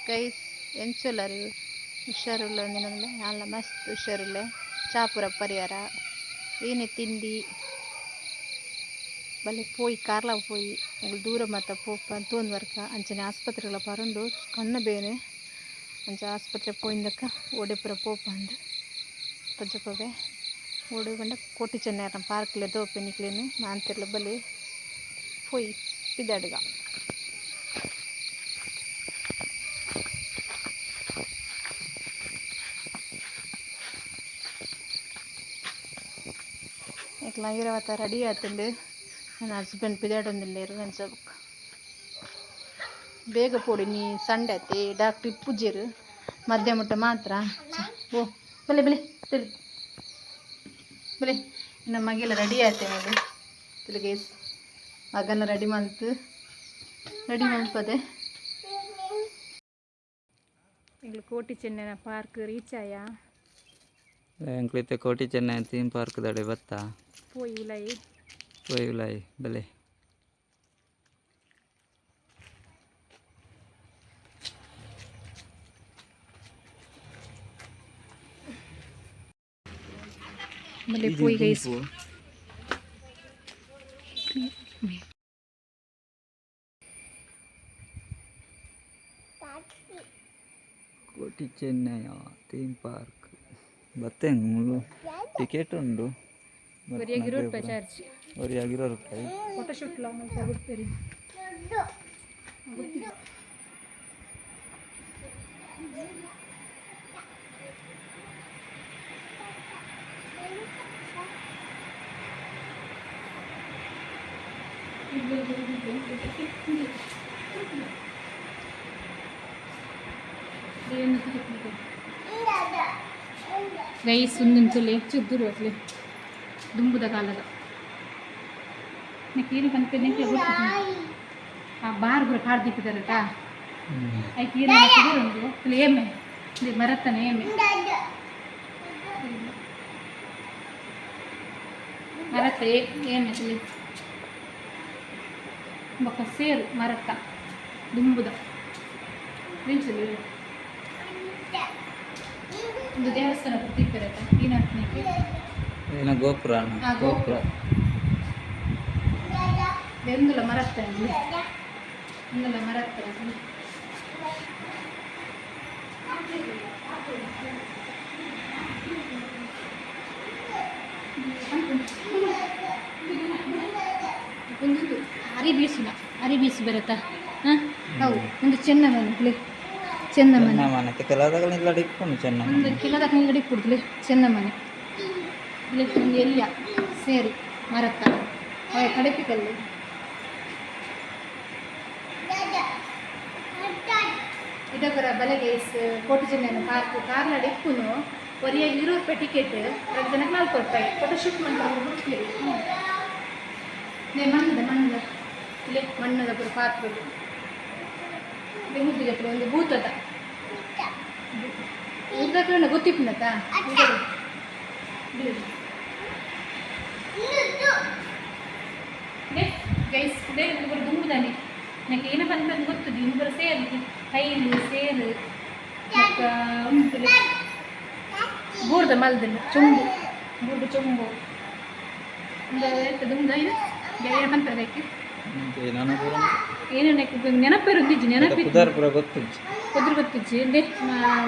Guys ಎಂಚುಲರು ಹುಷಾರುಲ್ಲ ಒಂದಿನಲ್ಲ ಅಲ್ಲ ಮಸ್ತ್ ಹುಷಾರುಲ್ಲ ಚಾಪುರ ಪರಿಹಾರ ಏನೇ ತಿಂಡಿ ಬಲೆ ಪೋಯಿ ಕಾರ್ಲ ಪೋಯಿ ದೂರ ಮತ್ತ ಪೋಪ ತೋಂದ್ವರ್ಕ ಅಂಚನೆ ಆಸ್ಪತ್ರೆಗಳ ಪರಂಡು ಕಣ್ಣು ಬೇನೆ ಅಂಚ ಆಸ್ಪತ್ರೆ ಪೋಯಿಂದಕ್ಕ ಓಡೆ ಪುರ ಪೋಪ ಅಂದ ಪಜ್ಜಪ್ಪವೆ ಓಡಿ ಬಂಡ ಕೋಟಿ ಚೆನ್ನೈರ ಪಾರ್ಕ್ಲೆ ದೋಪೆ ನಿಕ್ಲೇನು ಮಾಂತಿರ್ಲ ಬಲೆ ಪೋಯಿ ಪಿದಾಡ್ಗ ಇಟ್ಲ ಇರವತ್ತ ರೆಡಿ ಆತಂಡು ನನ್ನ ಹಸ್ಬೆಂಡ್ ಪಿದಾಡೊಂದಿಲ್ಲೇರು ಅನ್ಸಬೇಕು ಬೇಗ ಪೋಡಿ ನೀ ಸಂಡೆ ಆಯ್ತು ಡಾಕ್ಟ್ರ್ ಪೂಜೆರು ಮಧ್ಯ ಮುಟ್ಟ ಮಾತ್ರ ಓ ಬಲೆ ಬಲೆ ತಿಳಿ ಬಲೆ ಇನ್ನು ಮಗೆಲ್ಲ ರೆಡಿ ಆಯ್ತೆ ನೋಡಿ ತಿರುಗಿ ಮಗನ ರೆಡಿ ಮಲ್ಪದೆ ಈಗ ಕೋಟಿ ಚೆನ್ನೈನ ಪಾರ್ಕ್ ರೀಚ್ ಆಯ ಕೋಟಿ ಚೆನ್ನೈ ಥೀಮ್ ಪಾರ್ಕ್ ದಡೆ ಬತ್ತಾ ಪೋಯಿ ಉಲಾಯಿ ಬಲೆ ಬಲೆ ಪೋಯಿ ಗೈಸ್ ಕೋಟಿ ಚೆನ್ನೈ ಥೀಮ್ ಪಾರ್ಕ್ ಬತ್ತೆಂಗೆ ಮುಳ್ಳು ಟಿಕೆಟ್ ಉಂಡು ₹100 ಫೋಟೋಶೂಟ್ ಗೊತ್ತೇರಿ ಗೈಸ್ ಸುಂದಲೆ ಚುದ್ದೂರು ಅಟ್ಲೆ ದುಂಬುದ ಕಾಲದ ನೀನು ಕನ್ಪೆ ನೆಂಕ್ಲೆ ಗೊತ್ತಿಲ್ಲ ಆ ಬಾರ್ ಬರ ಕಾಡ್ ದಿಕ್ಕಿದಾರಟ ಆಯ್ಕೆ ಏನು ಹಾಕಿದ್ರೆ ಒಂದು ಏಮೆ ಮರತ್ತಾನೆ ಏಮೆ ಮರತ್ತ ಏಮೆ ತಿಳಿ ಬೊಕ್ಕ ಸೇರು ಮರತ್ತ ದುಂಬುದ ನಿಂಚಲಿ ಒಂದು ದೇವಸ್ಥಾನ ತಿಪ್ಪಿರತ್ತ ಏನ ಗೋಪುರ ಗೋಪುರ ಬೆಂದುಲ ಮರತ್ತ ಇಂದಲ ಮರತ್ತ ಒಂದು ಅರಿ ಬೀಸು ಬರುತ್ತಾ ಹಾಂ ಹೌದು ಒಂದು ಚೆನ್ನಮನೆ ಒಂದು ಕಿಲದಾಗ ನಿಲ್ಲಡಿ ಕೊಡ್ತಲಿ ಚೆನ್ನಮನೆ ಇಲ್ಲಿ ಒಂದು ಎಲ್ಲ ಸೇರಿ ಮರತ್ತ ಕಡಪಿಕಲ್ಲು ಇದರ ಬಲೆಗೆ ಕೋಟಿ ಚೆನ್ನೈನ ಪಾರ್ಕ್ ಕಾರ್ಲ ಡಿಕ್ಕುನು ಒರಿಯಾಗಿ ₹20 ಟಿಕೆಟ್ 2 ಜನಕ್ಕೆ ₹40 ಫೋಟೋಶೂಟ್ ಮಾಡ್ತಾರೆ ಮಣ್ಣದ ಇಲ್ಲಿ ಮಣ್ಣದ ಪುರ ಪಾತ್ರೆಗಳು ಬೆಂಗುದಿಗೆ ಒಂದು ಭೂತದ ಊರ್ದಾಕ ಗೊತ್ತಿಪ್ಪನತ್ತ ಗೈಸ್ ಬೇಗ ದುಂಬುದಾನೆ ನನಗೆ ಏನಪ್ಪ ಅಂತ ಗೊತ್ತದು ಇನ್ನೊಬ್ಬರು ಸೇರು ಕೈಲು ಸೇರು ಮತ್ತು ಉಂಟು ಬೂರ್ದ ಮಲ್ದಿಲ್ಲ ಚೊಂಬು ಒಂದು ದುಂಬ ಏನಪ್ಪ ಅದಕ್ಕೆ ಏನು ನೆನಪಿರುದ್ದಿಜ್ಜಿ ಕುದುರು ಗೊತ್ತಿಜ್ಜಿ ಅಂದ್ರೆ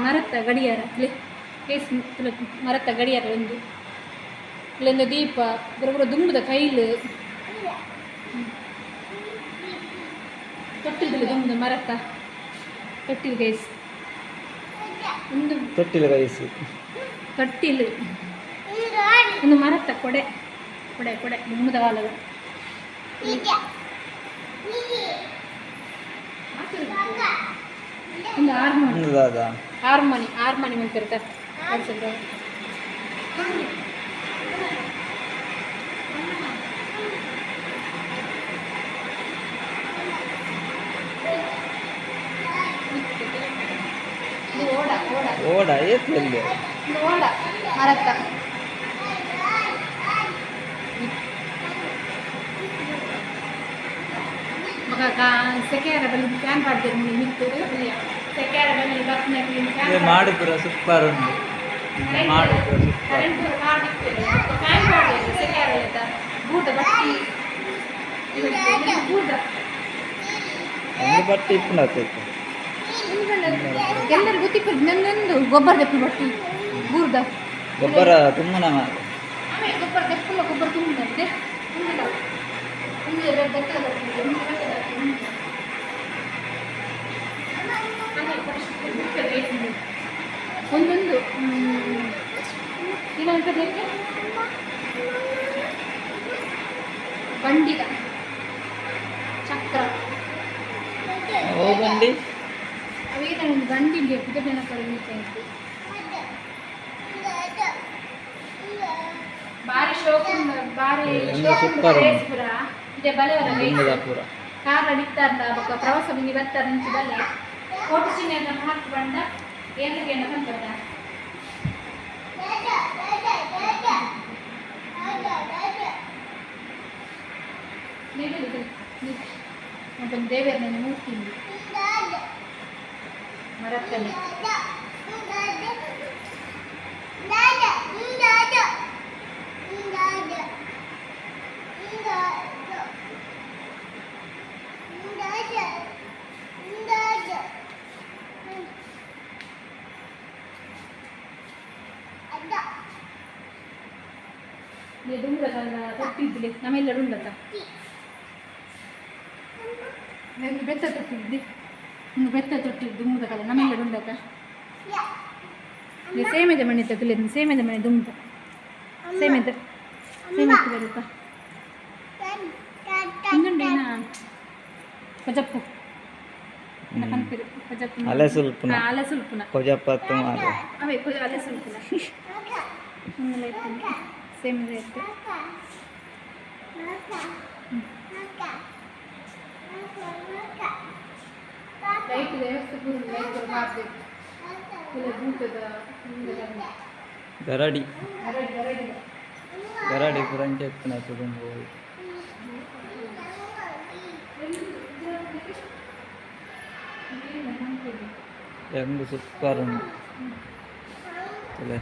ಮರತ್ತ ಗಡಿಯಾರ ಕೇಸ್ ಮರತ್ತ ಗಡಿಯಾರ ಒಂದು ಇಲ್ಲೊಂದು ದೀಪ ಬರೋಬ್ಬರ ದುಂಬುದ ಕೈಲು ತೊಟ್ಟಿಲ್ದಿಲ್ಲ ದುಂಬುದ ಮರತ್ತ ತೊಟ್ಟಿಲ್ ಗೈಸ್ ಒಂದು ತೊಟ್ಟಿಲು ಒಂದು ಮರತ್ತ ಕೊಡೆ ದುಂಬುದ ಕಾಲದ ಒಂದು ಹಾರ್ಮೋನಿ ಮಾಡ್ತಿರ್ತಾರೆ ಓಡ ಏತ್ಲಲ್ಲಿ ಓಡ ಮರತ್ತ ಸೆಕೆಯರ ಬಲ್ಲಿ ಫ್ಯಾನ್ ಪಾಡ್ತೀರಿ ಮಿತ್ತು ಸೆಕ್ಯಾರ ಬನ್ನಿ ಬಸ್ನ ಇದು ಮಾಡು ಪೂರ ಸೂಪರ್ ಉಂಟು ಮಾಡು ಪೂರ ಸೂಪರ್ ಕರೆಂಟ್ ಮಾಡಿರ್ತೇವೆ ಫ್ಯಾನ್ ಮಾಡಬೇಕು ಸೆಕ್ಯಾರ ಆಯ್ತಾ ಬೂಟ ಬಟ್ಟಿ ಬೂಟ ಒಂದು ಬಟ್ಟೆ ಇಪ್ಪು ಆಗ್ತೈತೆ ಎಲ್ಲರಿಗೂ ಗೊತ್ತಿಪ್ಪದು ನನ್ನೊಂದು ಗೊಬ್ಬರ ದೆಪ್ಪು ಬಟ್ಟಿ ಬೂರ್ದ ಗೊಬ್ಬರ ತುಂಬನ ಮಾಡು ಆಮೇಲೆ ಗೊಬ್ಬರ ದೆಪ್ಪುಲ್ಲ ಗೊಬ್ಬರ ತುಂಬಿದೆ ತುಂಬಿಲ್ಲ ತುಂಬಿದೆ ಬೆಟ್ಟದ ಒಂದೊಂದು ಇನ್ನೊಂದು ಬಂಡಿಗ ಚಕ್ರ ಓ ಬಂಡಿ ಅವೇನ ಒಂದು ಬಂಡಿಗೆ ಪುಟ್ಟ ಜನಪರ ಇತ್ತು ಬಾರಿ ಶೋಕ ಬಾರಿ ಸೂಪರ್ ಪುರ ಇದೆ ಬಲೆವರ ಪೂರ ಕಾರ್ ಅಡಿತಾರ ಬೊಕ್ಕ ಪ್ರವಾಸ ಬಂದು ಬರ್ತಾರ ನಿಂತು ಬಲೆ ಕೋಟು ಚಿನ್ನ ಹಾಕಿ ಬಂದ ಏನಿಗೆ ಬಂದ ಮತ್ತೆ ದೇವರನ್ನ ಮೂರ್ತಿಂದು ಮರಕ್ಕಲ್ಲಿ ದುಂಗ್ರಗಲ್ಲ ತೊಟ್ಟಿದ್ಲಿ ನಮ್ಮೆಲ್ಲರೂ ಉಂಡತ್ತ ಬೆತ್ತ ತೊಟ್ಟಿದ್ದಿ ಹಿಂಗೆ ಬೆತ್ತ ತೊಟ್ಟಿದ್ದು ದುಂಗ್ರಗಲ್ಲ ನಮ್ಮೆಲ್ಲರೂ ಉಂಡತ್ತ ಸೇಮೆದ ಮನೆ ತಗಲಿದ್ದು ಸೇಮೆದ ಮನೆ ದುಂಗ್ತ ಸೇಮೆದ ಬರುತ್ತಾ ಹಿಂಗುಂಡೇನ ಕೊಜಪ್ಪು ಕನ್ಪಿರು ಕೊಜಪ್ಪು ಅಲೆ ಸುಲ್ಪುನ ಅಲೆ ಸುಲ್ಪುನ ಕೊಜಪ್ಪತ್ತು ಮಾಡು ಅವೇ ಅಲೆ ಸುಲ್ಪುನ ಹಿಂಗೆಲ್ಲ ಇತ್ತು ಸೇಮೆದ ಇತ್ತು ಲೈಟ್ ವ್ಯವಸ್ಥೆ ಪೂರ ಲೈಟ್ ಮಾಡಬೇಕು ಗರಡಿ ಗರಡಿ ಪುರಂಚೆ ಎತ್ತಿನ ತುಡುಂಬು ಹೆಂಗು ಸೂಪರ್ ಉಂಟು ತಲೆ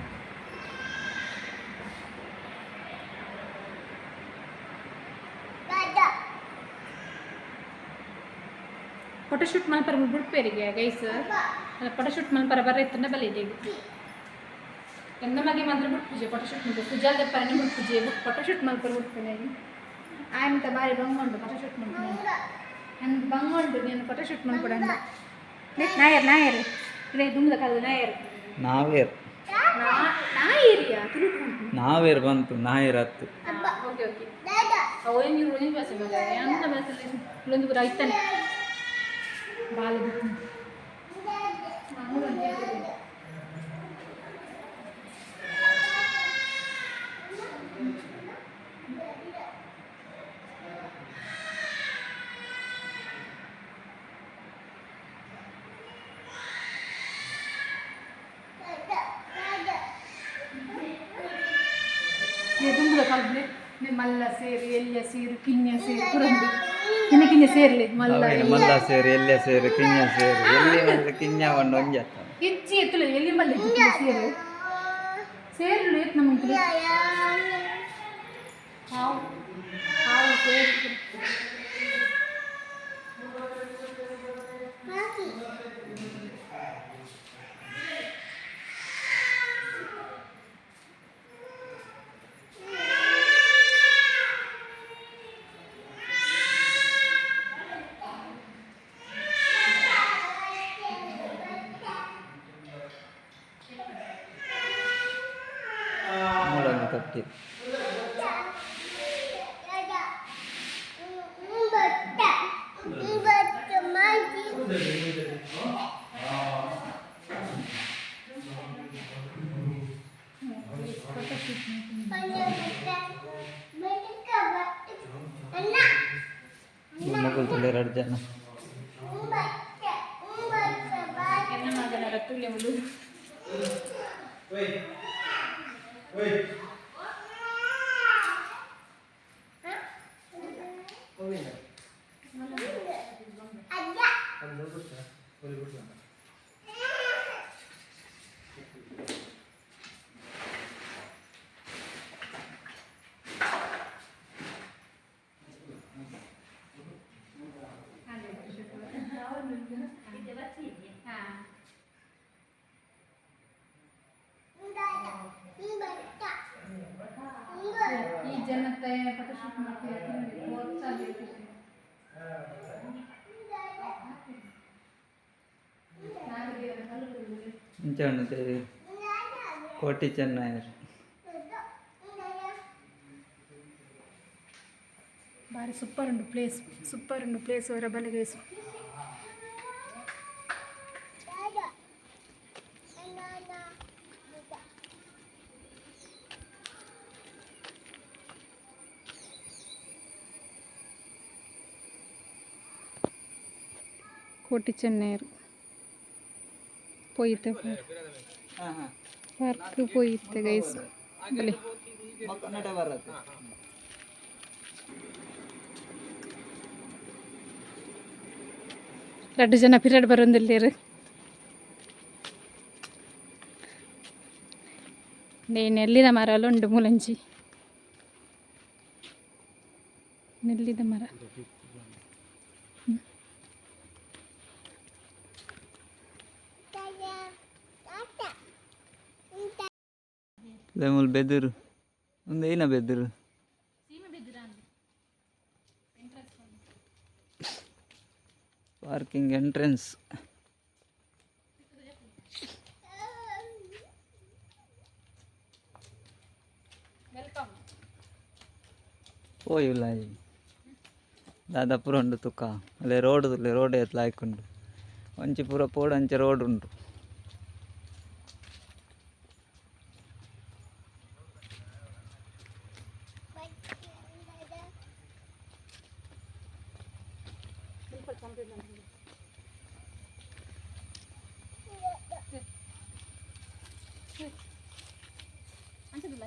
ಫೋಟೋಶೂಟ್ ಮಲ್ಪರ ಬಿಡ್ಪೇರಿಗೆ ಗೈಸ್ ಫೋಟೋಶೂಟ್ ಮಲ್ಪರ ಬರೈತನ್ನ ಬಲಿದೆ ನಮಗೆ ಮಾತ್ರ ಬಿಡ್ಪೂಜೆ ಫೋಟೋಶೂಟ್ ಮುಂದೆ ಪೂಜಾದ ಪರನೆ ಬಿಡ್ಪೂಜೆ ಫೋಟೋಶೂಟ್ ಮಲ್ಪರ ಬಿಡ್ತೇನೆ ಆಯ್ತ ಬಾರಿ ಬಂಗೊಂಡು ಫೋಟೋಶೂಟ್ ಮಾಡ್ತೀನಿ ನಂದು ಬಂಗೊಂಡು ನೀನು ಫೋಟೋಶೂಟ್ ಮಾಡ್ಕೊಡ ನಾಯರ್ ಇದೇ ದುಂಗದ ಕಾಲದ ನಾಯರ್ ನಾಯರಿಯಾ ನಾವೇರ್ ಬಂತು ನಾಯರ್ ಹತ್ತು ಓಕೆ ಓಕೆ ಅವೇ ನೀವು ರೋನಿ ಭಾಷೆ ಮಗ ಅನ್ನ ಭಾಷೆಯಲ್ಲಿ ಇಲ್ಲೊಂದು ಪೂರ ಐತಾನೆ ಬಾಲದ ದುಂಬುದ ಕಲ್ಬೆ ಮಲ್ಲ ಸೇರಿ ಎಲ್ಲಿಯ ಸೇರು ಕಿನ್ಯ ಸೇರಿ ಪುರಂದು ಕಿನ್ಯ ಸೇರ್ಲಿ ಮಲ್ಲ ಸೇರು ಎಲ್ಲಿಯ ಸೇರು ಕಿನ್ಯ ಸೇರು ಎಲ್ಲಿ ಬಂದ್ರೆ ಕಿನ್ಯ ಬಂದು ಒಂಜ ಹೆಚ್ಚಿ ಎತ್ತುಲ ಎಲ್ಲಿ ಮಲ್ಲ ಸೇರು ಸೇರ್ಲು ಎತ್ತು ನಮಗೆ ಹಾವು ಹಾವು ಸೇರು ಕಟ್ಟಿ ಮಕ್ಕಳು ತುಂಬ 2 ಜನ ಎನ್ನ ಮಗನ ರತ್ತುಲೆ ಮುಳು ಇಂಚೆ ಕೋಟಿ ಚೆನ್ನೈರ್ ಬಾರಿ ಸೂಪರ್ ಉಂಡು ಪ್ಲೇಸ್ ಅವರ ಬಲೆಗೆ ಕೋಟಿ ಚೆನ್ನೈರು ಪೋಯಿತೆ ಪಾರ್ಕ್ ಪೋಯಿತ್ತೆ ಗೈಸ್ ಬಲಿ ಎರಡು ಜನ ಪಿರಿಯಡ್ ಬರೋದಿಲ್ಲೇರು ನೆಲ್ಲಿದ ಮರ ಎಲ್ಲ ಉಂಟು ಮೂಲಂಜಿ ನೆಲ್ಲಿದ ಮರ ಲೆಮುಲ್ ಬೆದರು ಒಂದು ಏನ ಬೆದರು ಪಾರ್ಕಿಂಗ್ ಎಂಟ್ರೆನ್ಸ್ పోయిಲ್ಲ దాదా ಪೂರ ಉಂಡು ತುಕ್ಕ ಅಲ್ಲೇ ರೋಡ್ ಎತ್ಲ ಹಾಕೊಂಡು ಒಂಚಿ ಪೂರ ಪೋಡಂಚೆ ರೋಡ್ ಉಂಟು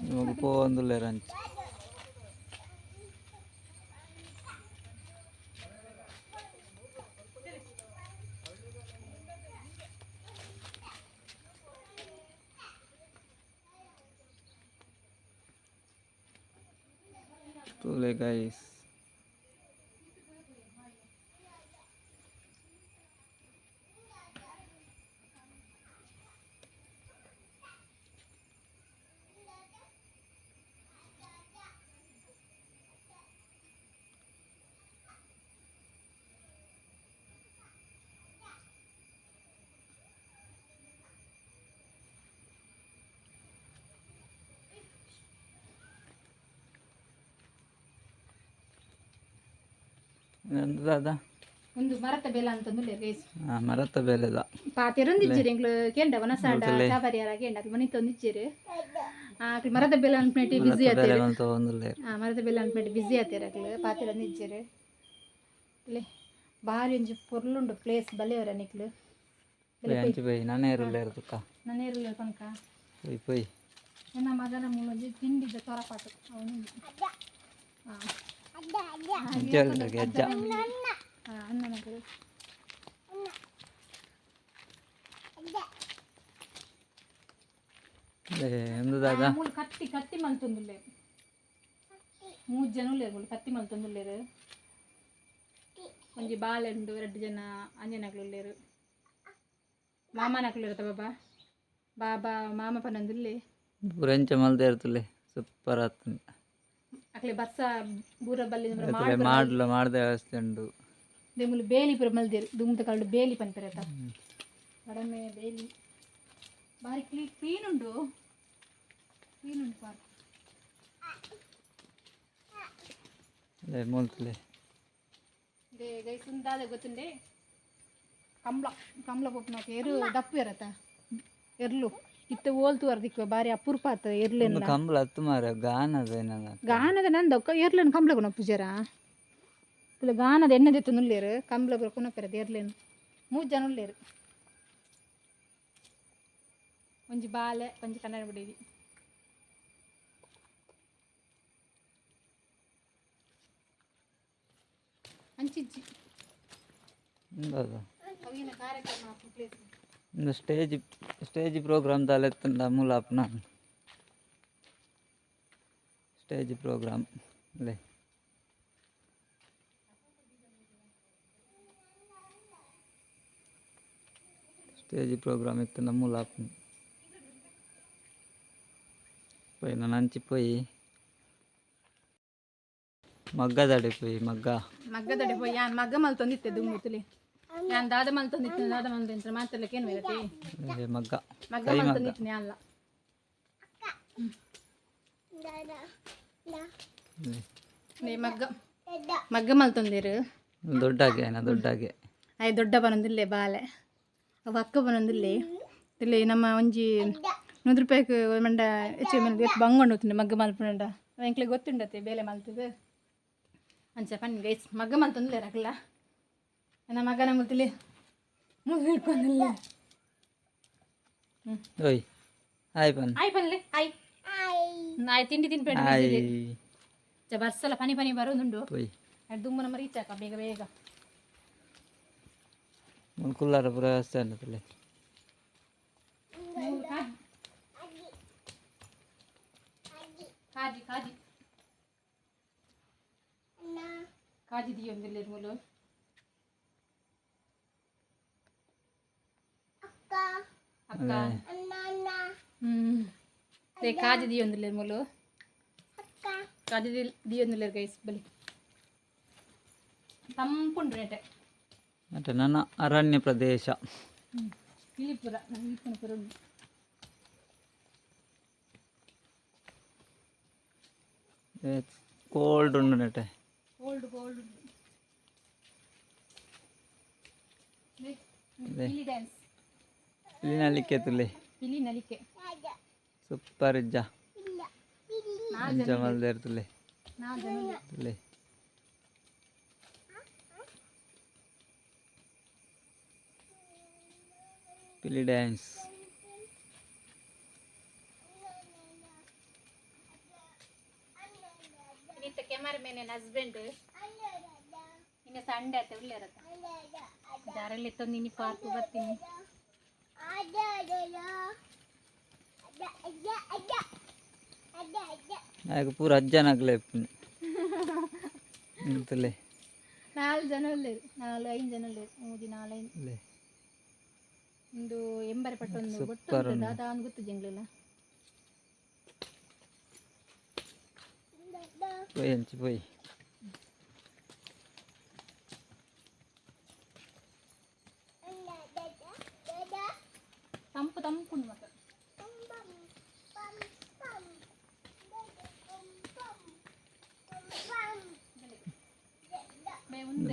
ನಿಮಗೆ ಪೋಂದುಲ್ಲೇರ ಅಂಚೆ Tule guys. ದಾದಾ ಒಂದು ಮರತ ಬೇಲ ಅಂತಂದು ಗೈಸ್ ಮರತ ಬೇಲೆದ ಪಾತಿರೊಂದಿಜ್ಜಿರಿ ಎಂಗ್ಲು ಕೇಂಡ ವನಸಾಡ ಚಾಬರಿಯಾರ ಕೇಂಡ ಮನಿತೊಂದಿಜ್ಜಿರಿ ಮರದ ಬೇಲ ಅನ್ಪೇಟಿ ಬಿಸಿ ಆತೇರೆ ಮರದ ಬೇಲ ಅನ್ಪೇಟಿ ಬಿಸಿ ಆತೇರಕ್ಲು ಪಾತಿರೊಂದಿಜ್ಜಿರಿ ಇಲ್ಲಿ ಬಾರಿ ಒಂಜಿ ಪೊರ್ಲುಂಡು ಪ್ಲೇಸ್ ಬಲೆಯವರ ನಿಕ್ಲು ಅಂಚಿ ಪೋಯಿ ನಾನೇರುಲ್ಲೇರು ತುಕ್ಕ ನಾನೇರುಲ್ಲ ಕನಕ ಪೋಯಿ ನನ್ನ ಮಗನ ಮೂಲೊಂಜಿ ತಿಂಡಿದ ತೊರಪಾಟು ಅವನು ಗೆಜ್ಜ ಅಣ್ಣನಗಳು ಎಂದು ದಾದಾ ಕತ್ತಿ ಮಲ್ತೊಂದುಲ್ಲೆ 3 ಜನ ಉಲ್ಲೇರು ಕತ್ತಿ ಮಲ್ತೊಂದುಲ್ಲೇರು ಒಂಜಿ ಬಾಲೆಂಡು 2 ಜನ ಅಂಜನಗಳು ಉಲ್ಲೇರು ಮಾಮನಗಳು ಇರ್ತ ಬಾಬಾ ಮಾಮ ಪನಂದುಲ್ಲೆ ಪುರಂಚ ಮಲ್ದೆ ಇರ್ತಲೆ ಸೂಪರ್ ಆತಂದು ಅಕ್ಲೆ ಬರ್ಸ ಬೂರ ಬಲ್ಲಿ ಮಾಡ್ದೆ ವ್ಯವಸ್ಥೆ ಉಂಡು ದೇಮುಲು ಬೇಲಿ ಪುರ ಮಲ್ದೇರು ದುಮ್ದ ಕಲ್ಡು ಬೇಲಿ ಪನ್ಪೆರತ ಕಡಮೆ ಬೇಲಿ ಬಾರಿ ಕ್ಲೀನ್ ಉಂಡು ಪಾರ್ಕ್ ಮೂಲ್ತಲೆ ಗೈಸ್ ಉಂದಾದ ಗೊತ್ತುಂಡೆ ಕಮ್ಲ ಪೊಪ್ಪುನ ಎರು ದಪ್ಪು ಇರತ್ತ ಎರ್ಲು ಇತ್ತ ಓಲ್ತು ವರ್ದಿಕ್ಕ ಬಾರಿ ಅಪೂರ್ಪ ಆತ ಎರ್ಲೆನ್ನ ಕಂಬಳ ಹತ್ತು ಮಾರ ಗಾನದ ನಂದ ಎರ್ಲೆನ್ ಕಂಬಳ ಕೊನ ಪೂಜಾರ ಇಲ್ಲ ಗಾನದ ಎಣ್ಣೆದೆತ್ತು ನುಲ್ಲೇರು ಕಂಬಳ ಕೊನಪೆರದ ಎರ್ಲೆನ್ 3 ಜನ ಉಲ್ಲೇರು ಒಂಜಿ ಬಾಲೆ ಒಂಜಿ ಕನ್ನಡ ಬಿಡೇವಿ ಅಂಚಿಜ್ಜಿ ಅವಿನ ಕಾರ್ಯಕ್ರಮ ಪ್ಲೇಸ್ ಒಂದು ಸ್ಟೇಜ್ ಪ್ರೋಗ್ರಾಮ್ ತಾಲೆತ್ತಂಡ ಮೂಲಾಪ್ನ ಸ್ಟೇಜ್ ಪ್ರೋಗ್ರಾಮ್ ಅಲ್ಲೇ ಸ್ಟೇಜ್ ಪ್ರೋಗ್ರಾಮ್ ಇತ್ತಂಡ ಮೂಲಾಪ್ನ ಪೋಯಿ ನಾನು ಹಂಚಿ ಪೋಯಿ ಮಗ್ಗದಡಿ ಪೋಯಿ ಮಗ್ಗ ಮಗ್ಗದಡೆ ಹೋಗಿ ಯಾನ್ ಮಗ್ಗ ಮಲ್ತೊಂದಿತ್ತೆ ದುಮ್ಮುತ್ತಲಿ ಯಾನ್ ದಾದ ಮಲ್ತೊಂದಿತ್ತು ದಾದ ಮಲ್ತೊಂದ್ರೆ ಮಾತಾಡ್ಲಿಕ್ಕೆ ಏನು ಬರುತ್ತೆ ಮಗ್ಗ ಮಗ್ಗ ಮಲ್ತೊಂದಿತ್ತು ಅಲ್ಲ ಮಗ್ಗ ಮಗ್ಗ ಮಲ್ತೊಂದಿರು ದೊಡ್ಡಾಗೆ ದೊಡ್ಡಾಗೆ ಅಯ್ಯ ದೊಡ್ಡ ಬನೊಂದಿಲ್ಲೆ ಬಾಲೆ ಅವ ಅಕ್ಕ ಬನೊಂದಿಲ್ಲೆ ಇಲ್ಲಿ ನಮ್ಮ ಒಂಜಿ 100 ರೂಪಾಯಿಗೆ ಮಂಡ ಹೆಚ್ಚು ಮಂದಿ ಬಂಗೊಂಡು ಹೋಗ್ತೀನಿ ಮಗ್ಗ ಮಲ್ಪುಂಡ ಎಂಕ್ಲಿಗೆ ಗೊತ್ತುಂಡತ್ತೆ ಬೇಲೆ ಮಲ್ತದು ಅಂಚ ಪನ್ನಿ ಗೈಸ್ ಮಗ್ಗ ಮಲ್ತೊಂದಿಲ್ಲ ರಕಲ್ಲ ನನ್ನ ಮಗನ ಮುತ್ತಿಲಿ ಮುಗಿ ಹಿಡ್ಕೊಂಡಿಲ್ಲ ಓಯ್ ಹಾಯ್ ಪನ್ ಆಯ್ ಪನ್ಲೆ ಆಯ್ ಆಯ್ ತಿಂಡಿ ತಿನ್ಬೇಡ ಬರ್ಸಲ್ಲ ಪನಿ ಪನಿ ಬರೋದುಂಡು ಪೋಯ್ ಅದು ದುಮ್ಮನ ಮರಿ ಈಚಾಕ ಬೇಗ ಬೇಗ ಕುಲ್ಲಾರ ಪೂರ ವ್ಯವಸ್ಥೆ ಅನ್ನತಲೆ ಕಾಜಿ ಕಾಜಿ ಕಾಜಿ ದಿಯೊಂದಿಲ್ಲ ಮೂಲು ಅಕ್ಕ ಕಾಜಿ ದಿಯೊಂದಿಲ್ಲ ಮೂಲು ಕಾಜಿ ದಿಯೊಂದಿಲ್ಲ ಗೈಸ್ ಬಲಿ ತಂಪುಂಡು ರೇಟೆ ಮತ್ತೆ ನನ್ನ ಅರಣ್ಯ ಪ್ರದೇಶ ಇಲಿಪುರ ಇಲಿಪುರ ಉಂಟು ಕೋಲ್ಡ್ ಉಂಡು ನೆಟ್ಟೆ ಕೋಲ್ಡ್ ಕೋಲ್ಡ್ ಪಿಲಿ ಡ್ಯಾನ್ಸ್ ಇಲ್ಲಿ ನಲಿಕೆ ತುಲೆ ಪಿಲಿ ನಲಿಕೆ ಸೂಪರ್ ಇಜ್ಜ ಅಂಜ ಮಲ್ದೇರ್ ತುಲೆ ನಾ ಜನ ತುಲೆ ಪಿಲಿ ಡ್ಯಾನ್ಸ್ ಇನ್ನಿತ್ತ ಕ್ಯಾಮರಾಮನ್ ನನ್ನ ಹಸ್ಬೆಂಡ್ ಇನ್ನು ಸಂಡೆ ಆಯ್ತು ಉಳ್ಳೇರತ್ತ ಜಾರಲ್ಲಿ ತಂದು ಇನ್ನು ಪಾರ್ಕ್ ಬರ್ತೀನಿ ಆಗ ಪೂರ ಅಜ್ಜನಾಗ್ಲೇ ತುಲೆ 4 ಜನ ಉಳ್ಳೇರು 5 ಜನ ಉಳ್ಳೇರು 3 4 5 ಒಂದು ಎಂಬರೆ ಪಟ್ಟೊಂದು ಗೊತ್ತು ಅದಾನು ಗೊತ್ತು ಜಂಗ್ಲಿಲ್ಲ ಪೋಯ್ ಹಂಚಿ ಪೋಯ್ ತಂಪು ತಂಪುಂಡು ಮತ್ತೆ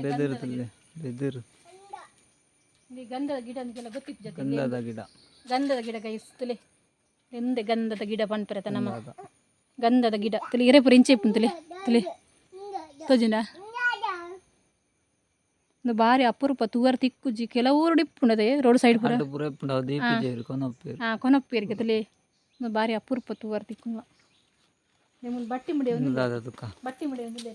ಬೆದರು ತುಲೆ ಬೆದರು ಗಂಧದ ಗಿಡ ಅಂತೆಲ್ಲ ಗೊತ್ತಿತ್ತು ಜೊತೆ ಗಂಧದ ಗಿಡ ಗಂಧದ ಗಿಡ ಗೈಸ್ತಲೆ ಎಂದೆ ಗಂಧದ ಗಿಡ ಪನ್ಪರತ ನಮ್ಮ ಗಂಧದ ಗಿಡ ತುಲಿ ಇರೆ ಪುರ ಇಂಚೆ ಪುಂತಲೆ ತುಲಿ ತೋಜಿನ ಒಂದು ಬಾರಿ ಅಪರೂಪ ತೂವರ್ ತಿಕ್ಕುಜಿ ಕೆಲವರು ಡಿಪ್ಪುಂಡದೆ ರೋಡ್ ಸೈಡ್ ಪುರ ಕೊನಪ್ಪೇರಿಗೆ ತುಲಿ ಒಂದು ಬಾರಿ ಅಪರೂಪ ತೂವರ್ ತಿಕ್ಕುವ ನಿಮ್ಮಲ್ಲಿ ಬಟ್ಟಿ ಮುಡಿ ಬಟ್ಟಿ ಮುಡಿ ಒಂದಿಲ್ಲ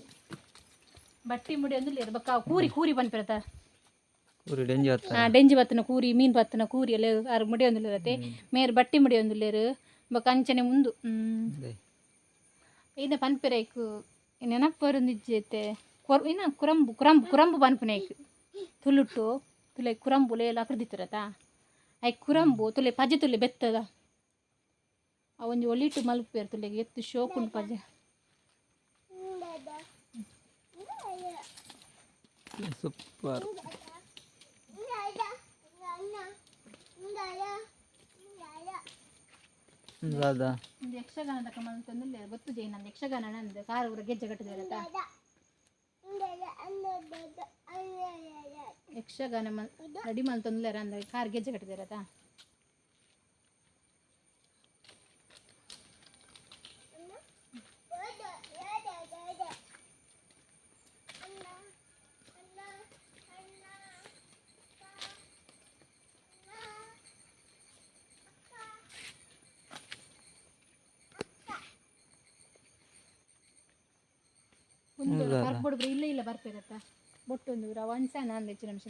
ಬಟ್ಟಿ ಮುಡಿ ಒಂದಿಲ್ಲ ಬಕ್ಕ ಕೂರಿ ಕೂರಿ ಪನ್ಪರತ ಡೆಂಜಿ ಬತ್ತನ ಕೂರಿ ಮೀನು ಬತ್ತನ ಕೂರಿ ಎಲ್ಲ ಆರು ಮುಡಿ ಒಂದಿಲ್ಲರತ್ತೆ ಮೇರೆ ಬಟ್ಟಿ ಮುಡಿ ಒಂದಿಲ್ಲೇರು ಬಕ್ಕ ಅಂಚನೆ ಮುಂದು ಇನ್ನ ಪನ್ಪೆರೈಕು ನೆನಪರೊಂದಿಜ್ಜೈತೆ ಇನ್ನ ಕುರಂಬು ಕುರಂಬು ಕುರಂಬು ಪನ್ಪುನೈಕು ತುಳುಟ್ಟು ತುಲೆ ಕುರಂಬು ಲೇಲ ಅಕೃದಿತ್ತರತ ಐ ಕುರಂಬು ತುಲೆ ಪಜೆ ತುಲೆ ಬೆತ್ತದ ಅವೊಂದು ಒಲಿಟು ಮಲ್ಪೇರು ತುಲೆಗೆ ಎತ್ತು ಶೋಕುಂಡು ಪಜೆ ಸೂಪರ್ ಒಂದು ಯಕ್ಷಗಾನದ ಕಮಲ್ ತಂದಿಲ್ಲ ಗೊತ್ತು ಜೈ ನಂದು ಯಕ್ಷಗಾನ ನಂದು ಕಾರು ಊರ ಗೆಜ್ಜೆ ಕಟ್ಟಿದಾರತ್ತ ಯಕ್ಷಗಾನ ರೆಡಿ ಮಲ್ ತಂದಿಲ್ಲ ಅಂದ್ರೆ ಕಾರ್ ಗೆಜ್ಜೆ ಕಟ್ಟಿದಾರತ್ತ ಬರ್ಬಿಡ್ಬ್ರಿ ಇಲ್ಲ ಇಲ್ಲ ಬರ್ಬೇಕತ್ತ ಬೊಟ್ಟೊಂದು ಒಂದ್ಸನ ಅಂದ ಹೆಚ್ಚಿನ ನಿಮಿಷ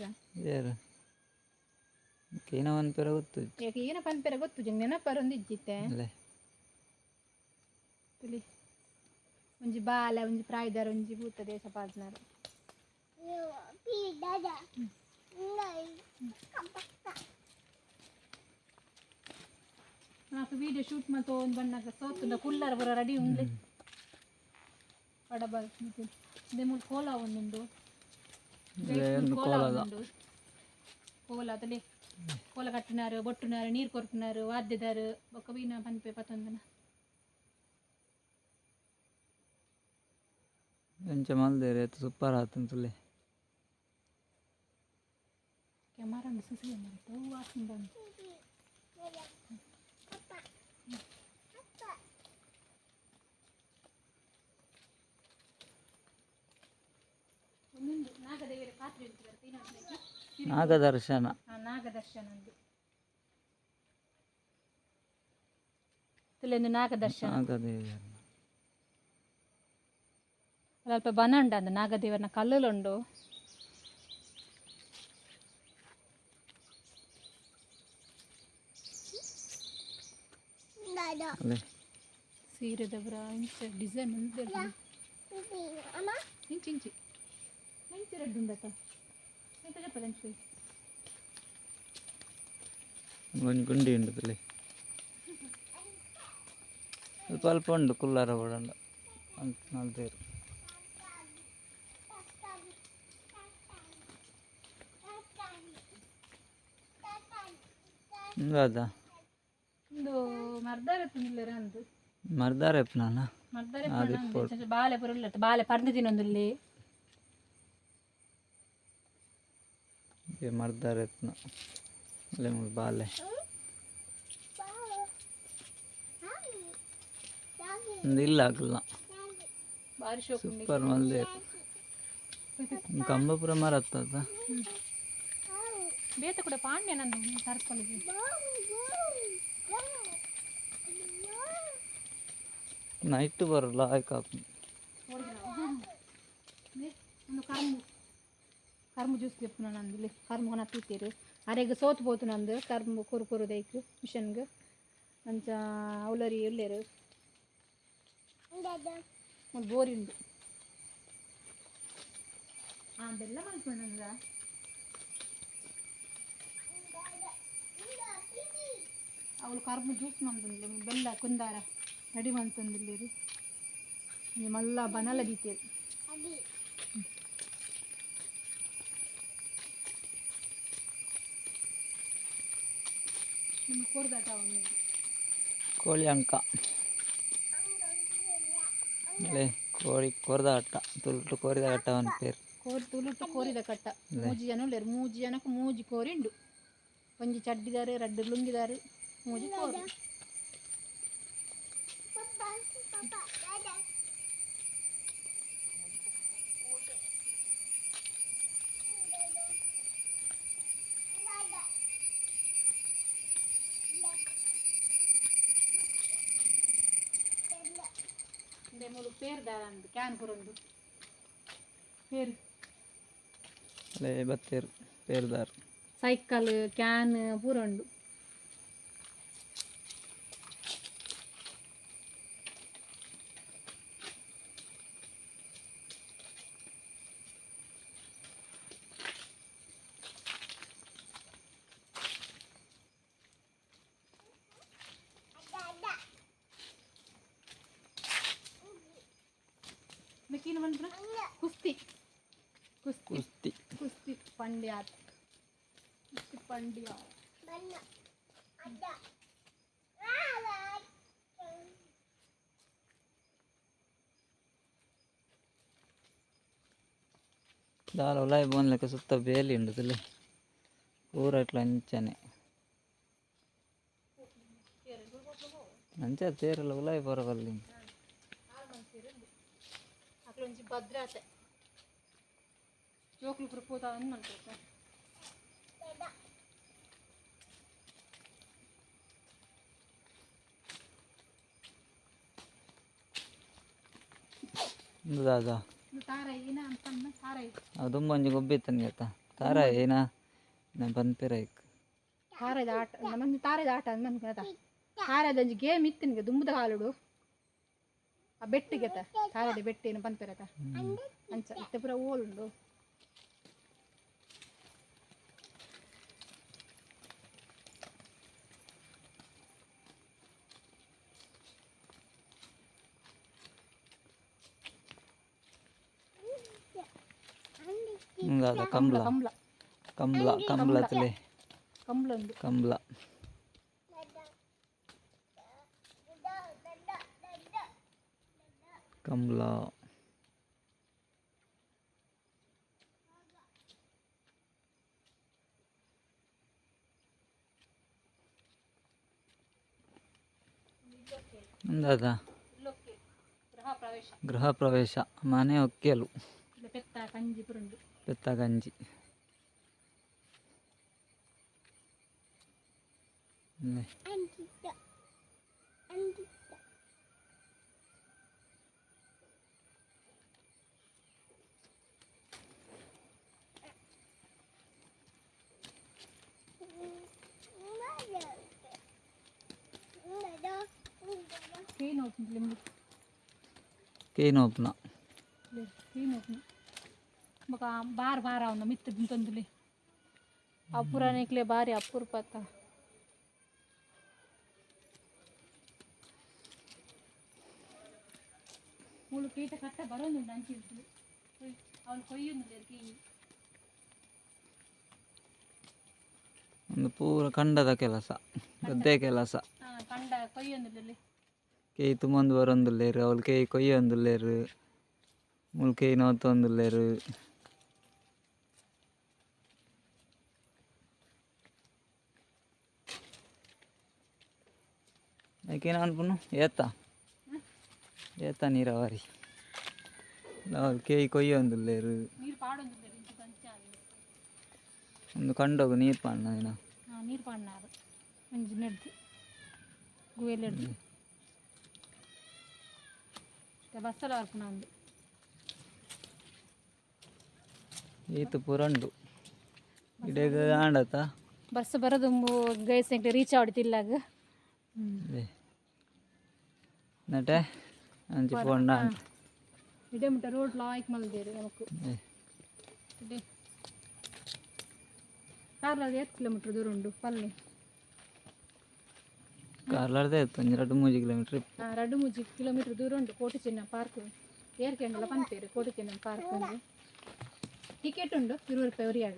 ಏನೋ ಪೇರ ಗೊತ್ತು ಯಾಕೆ ಏನೋ ಪನ್ಪೇರ ಗೊತ್ತು ಜಂಗ್ ನೆನಪರ ಒಂದು ಇಜ್ಜಿತ್ತೆ ತುಲಿ ಒಂಜಿ ಬಾಲ ಒಂಜಿ ಪ್ರಾಯದಾರ ಒಂಜಿ ಭೂತ ದೇಶ ಪಾಜ್ನಾರ నాకు వీడియో షూట్ ಮಾಡ್ತಾ ಒಂದು ಬಣ್ಣಕ್ಕೆ ಸೋತುಂಡ ಕುಲ್ಲರ ಬರೋ ರೆಡಿ ಉಂಡ್ಲಿ ಬಡ ಬರ್ ಮೂರು ಕೋಲ ಒಂದುಂಡು ಒಂದು ಕೋಲ ಕೋಲದ ಒಂದುಂಡು ಕೋಲ ಅದಲೆ ಕೋಲ ಕಟ್ಟಿನಾರು ಬೊಟ್ಟುನಾರು ನೀರು ಕೊರ್ಪಿನಾರು ವಾದ್ಯದಾರು ಬೊಕ್ಕ ಬೀನ ಪನ್ಪೆ ಪತ್ತೊಂದನ ಎಂಚ ಮಲ್ದೇರಿ ಸೂಪರ್ ಆತಂತುಲೆ ಕ್ಯಾಮರಾ ಮಿಸ್ಸಸ್ ಬಂತು ವಾಸನೆ ಬಂತು ಒಂದೊಂದು ನಾಗದೇವಿಯ ಪಾತ್ರೆ ಇರ್ತದೆ ನಾಗದರ್ಶನ ನಾಗದರ್ಶನ ಒಂದು ತಿಳಿಯೊಂದು ನಾಗದರ್ಶನ ನಾಗದೇವಿ ಸ್ವಲ್ಪ ಬನ ಉಂಡು ಅಂದ ನಾಗದೇವರನ ಕಲ್ಲುಂಡು ಸೀರೆದವರ ಇಂಚ ಡಿಸೈನ್ ಇಂಚಿ ಇಂಚಿ ಇಂಚಿ ರೆಡ್ ಉಂಡತ ಎಂತ చెప్పదు ಇಂಚಿ ಒಂದು ಗುಂಡಿ ಉಂಡು ತಲೆ ಸ್ವಲ್ಪ ಅಲ್ಪ ಉಂಡು ಕುಲ್ಲಾರ ಬಡಂಡ ಅಂತ ನಲ್ದೇರು ಹಿಂಗಾದ ಒಂದು ಮರ್ದಾರ ತಿನ್ನಲಿರ ಅಂದು ಮರ್ದಾರೆಪ್ ನಾನು ಮರ್ದಾರ ಬಾಲೆ ಪುರುಲ್ಲ ಬಾಲೆ ಪರ್ದು ತಿನ್ನೊಂದುಲ್ಲಿ ಮರ್ದಾರೆಪ್ನ ಬಾಲೆ ಒಂದು ಇಲ್ಲ ಆಗಲ್ಲ ಬಾರಿ ಶೋಕ್ ಸೂಪರ್ ಮಲ್ದೆ ಕಂಬಪುರ ಮರ ಹತ್ತದ ಬೇತ ಕೂಡ ಪಾಂಡ್ಯ ನಂದು ತರ್ಕೊಳ್ಳಿ ನೈಟ್ ಬರಲ್ಲ ಆಯ್ತು ಒಂದು ಕರ್ಮು ಜ್ಯೂಸ್ ತೆಪ್ಪು ನಂದು ಕರ್ಮು ಕೊನ ತೀತೀರು ಅರೆಗೆ ಸೋತು పోతు ನಂದು ಕರ್ಮು ಕುರು ದೈಕು ಮಿಷನ್ಗೆ ಅಂಚ ಅವಲರಿ ಎಲ್ಲೇರು ಒಂದು ಬೋರಿ ಉಂಡು ಬೆಲ್ಲ ಮಲ್ಕೊಂಡ ಅವಳು ಕರ್ಮು ಜ್ಯೂಸ್ ಮಂತಂದು ಬೆಲ್ಲ ಕುಂದಾರ ರೆಡಿ ಮಂತಂದಿಲ್ಲೇರು ಮಲ್ಲ ಬನಲ ದೀತೇರು ನಿಮ್ಮ ಕೊರ್ದಾಟ ಒಂದು ಕೋಳಿ ಅಂಕ ಕೋಳಿ ಕೊರ್ದಾಟ ತುಲ್ಟು ಕೋರಿದ ಕಟ್ಟ ಅವನ ಪೇರು ತುಳುಟು ಕೋರಿದ ಕಟ್ಟ ಮೂಜಿ ಜನ ಉಳ್ಳೇರು ಮೂಜಿ ಜನಕ್ಕೆ ಮೂಜಿ ಕೋರಿಂಡು ಒಂಜಿ ಚಡ್ಡಿದಾರು ರಡ್ಡು ಲುಂಗಿದಾರು ಮೂಜಿ ಕೋರು ಮೂರು ಪೇರು ದಾರ ಅಂದು ಕ್ಯಾನ್ ಕೊರೊಂದು ಪೇರು ಬತ್ತೇರು ಪೇರ್ದಾರು ಸೈಕಲ್ ಕ್ಯಾನ್ ಪೂರ ಉಂಡು ಮೆಕ್ಕಿನ ಬಂದ್ರ ಕುಸ್ತಿ ಕುಸ್ತಿ ಕುಸ್ತಿ ಕುಸ್ತಿ ಪಂದ್ಯ ಕುಸ್ತಿ ಪಂದ್ಯ దాని ఉలాయి బోన్లకి సుత్త వేలి ఉండదులే ఊర ఇట్లా అంచనే మంచిగా తీరలు ఉలాయి పొరగల్లి అక్కడ నుంచి భద్రాత జోకులు ఇప్పుడు పోతా అని అనుకుంటా దాదా ಅದು ಮಂಜಿ ಗೊಬ್ಬಿತ್ತನ್ ಗತ್ತ ತಾರ ಏನ ನಾನು ಬಂದ್ಪಿರೈಕ್ ತಾರದ ಆಟ ನಮ್ಮಂದು ತಾರದ ಆಟ ಅಂದ್ ಮನ್ಕದ ತಾರದ ಒಂಜಿ ಗೇಮ್ ಇತ್ತು ನಿಮಗೆ ದುಂಬದ ಹಾಲುಡು ಆ ಬೆಟ್ಟಿಗೆ ತಾರದ ಬೆಟ್ಟೇನು ಬಂದ್ಪಿರತ ಅಂಚ ಇತ್ತೆ ಪೂರ ಓಲುಂಡು ದಾದ ಕಂಬ್ಲ ಕಂಬ್ಲ ಕಂಬ್ಲ ಕಂಬ್ಲತ್ಲೆ ಕಂಬ್ಲ ಉಂಡು ಕಂಬ್ಲ ಕಂಬ್ಲ ಅಂದಾದ ಗೃಹ ಪ್ರವೇಶ ಮನೆ ಒಕ್ಕೆಲು ಪೆತ್ತ ಕಂಜಿ ಪುರಂಡು ಪೆತ್ತ ಗಂಜಿ కేన్ ఓపెన ఒక బార్ బార్ అవుನ ಮಿತ್ತ ತಂದುಲೆ ಅಪುರಾನೆಕ್ಲೆ ಬಾರಿ ಅಪೂರ್ಪತ ಮೂಳು ಕೀಟ ಕಟ್ಟ ಬರೋದುಂಡು ಅಂಚಿರ್ತು ಅವನು ಕೊಯ್ಯುಂದು ಒಂದು ಪೂರ ಕಂಡದ ಕೆಲಸ ಗದ್ದೆ ಕೆಲಸ ಕಂಡ ಕೊಯ್ಯೊಂದುಲ್ಲಿ ಕೇಯಿ ತುಮಂದು ಬರೊಂದುಲ್ಲೇರು ಅವ್ಲು ಕೇಯಿ ಕೊಯ್ಯೊಂದುಲ್ಲೇರು ಮುಲ್ ಕೇಯಿ ನೋತೊಂದುಲ್ಲೇರು ಯಾಕೇನು ಅನ್ಪುನು ಏತ ನೀರಾವರಿ ಅವ್ಲು ಕೇಯಿ ಕೊಯ್ಯೊಂದುಲ್ಲೇರು ನೀರು ಪಾಡೊಂದುಲ್ಲೇರು ಒಂದು ಕಂಡೋಗು ನೀರು ಪಾಡ್ನ ನೀರು ಪಾಡ್ನಾರು ಒಂಜಿ ನೆಡ್ದು ಗುವೆಲ್ ಹಿಡ್ದು ಬಸ್ಸಲ ಬರ್ಪುನ ಉಂಡು ಈತು ಪುರಂಡು ಇಡೇಗ ಆಂಡತ ಬಸ್ ಬರೋದು ಗೈಸ್ನೆಕ್ಲೆ ರೀಚ್ ಆವಡಿತಿಲ್ಲಾಗ ನಟೆ ಅಂಚಿ ಪೋಂಡ ಇಡೇ ಮುಟ್ಟ ರೋಡ್ ಲಾಯ್ಕ್ ಮಲ್ದೇರು ನಮಕ್ ಇಡೇ ಕಾರ್ಲಾದ 8 ಕಿಲೋಮೀಟರ್ ದೂರ ಉಂಡು ಪಲ್ಲೆ ಕಾರ್ಲಾರ್ದೆ ಒಂಜಿ 2-3 ಕಿಲೋಮೀಟರ್ 2-3 ಕಿಲೋಮೀಟರ್ ದೂರ ಉಂಡು ಕೋಟಿ ಚೆನ್ನ ಪಾರ್ಕ್ ಏರ್ಕೆಂಡಲ ಪಂಪೇರು ಕೋಟಿ ಚೆನ್ನ ಪಾರ್ಕ್ ಉಂಡು ಟಿಕೆಟ್ ಉಂಡು 20 ರೂಪಾಯಿ ಒರಿಯಾಗ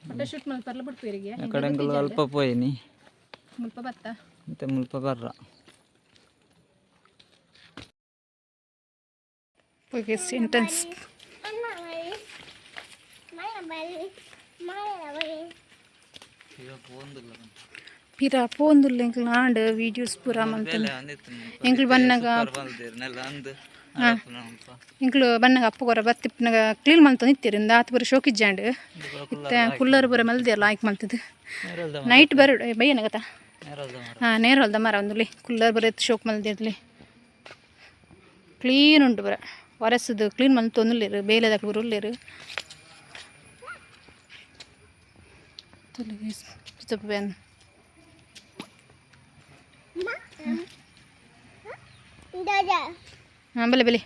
ಫೋಟೋ ಶೂಟ್ ಮಾಡಿ ಪರ್ಲ ಬಿಡ್ಪೇರಿಗೆ ಕಡೆಂಗಲು ಅಲ್ಪ ಪೋಯಿನಿ ಮುಲ್ಪ ಬತ್ತ ಮತ್ತೆ ಮುಲ್ಪ ಬರ್ರ ಎಂಟ್ರೆನ್ಸ್ ಪಿರಾ ಪೋಂದುಲ್ಲ ಎಂಕ್ಲು ಆಂಡ್ ವೀಡಿಯೋಸ್ ಪೂರ ಮಲ್ತುಂಡು ಎಂಕ್ಲು ಬನ್ನಗ ಎಂಕ್ಲು ಬನ್ನಗ ಅಪ್ಪ ಕೊರ ಬತ್ತಿಪ್ಪನಾಗ ಕ್ಲೀನ್ ಮಲ್ತೊಂದು ಇತ್ತೀರಿ ಆತು ಪೂರ ಶೋಕಿಜ್ಜಾಂಡ್ ಇತ್ತೆ ಕುಲ್ಲರ್ ಪೂರ ಮಲ್ದಿಯಲ್ಲ ಆಯ್ಕೆ ಮಲ್ತದು ನೈಟ್ ಬರೋಡು ಬೈಯನಗತ ನೇರ ಹೊಲ್ದ ಮರ ಒಂದುಲಿ ಕುಲ್ಲರ್ ಬರ ಎತ್ತು ಶೋಕ್ ಮಲ್ದಿರ್ಲಿ ಕ್ಲೀನ್ ಉಂಟು ಬರ ಒರೆಸದು ಕ್ಲೀನ್ ಮಲ್ತೊಂದುಲ್ಲೇರು ಬೇಲೆದಾಗ ಉರುಲ್ಲೇರು ಬ್ಯಾನ್ ಹಾಂ ಬಲೆ ಬಲೆ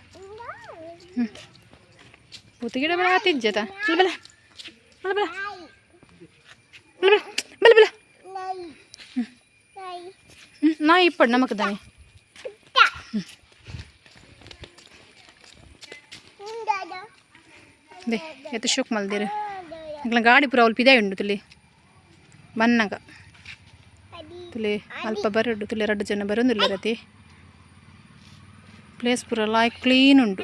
ಗಿಡ ಬಲ ತಿಜ್ಜತ ಬಲ ಬಲ ಬಲ ಬಲ ಬಲ ಬಲ ನಾ ಇಪ್ಪಡು ನಮಕದಾನೆ ಬೇ ಎತ್ತು ಶೋಕ್ ಮಲ್ದಿರು ಗಾಡಿ ಪೂರ ಅವಳು ಪಿದಾಯ ಉಂಡು ತುಲಿ ಬನ್ನಗ ತುಲಿ ಅಲ್ಪ ಬರಡು ತುಲಿ 2 ಜನ ಬರೋದಿಲ್ಲ ರತಿ ಪ್ಲೇಸ್ ಪೂರ ಲಾಯ್ಕ್ ಕ್ಲೀನ್ ಉಂಡು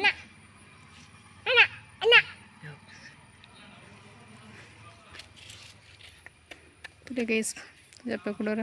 ತುಲಿ ಗೈಸ್ ಜಪ್ಪ ಕೊಡೋರ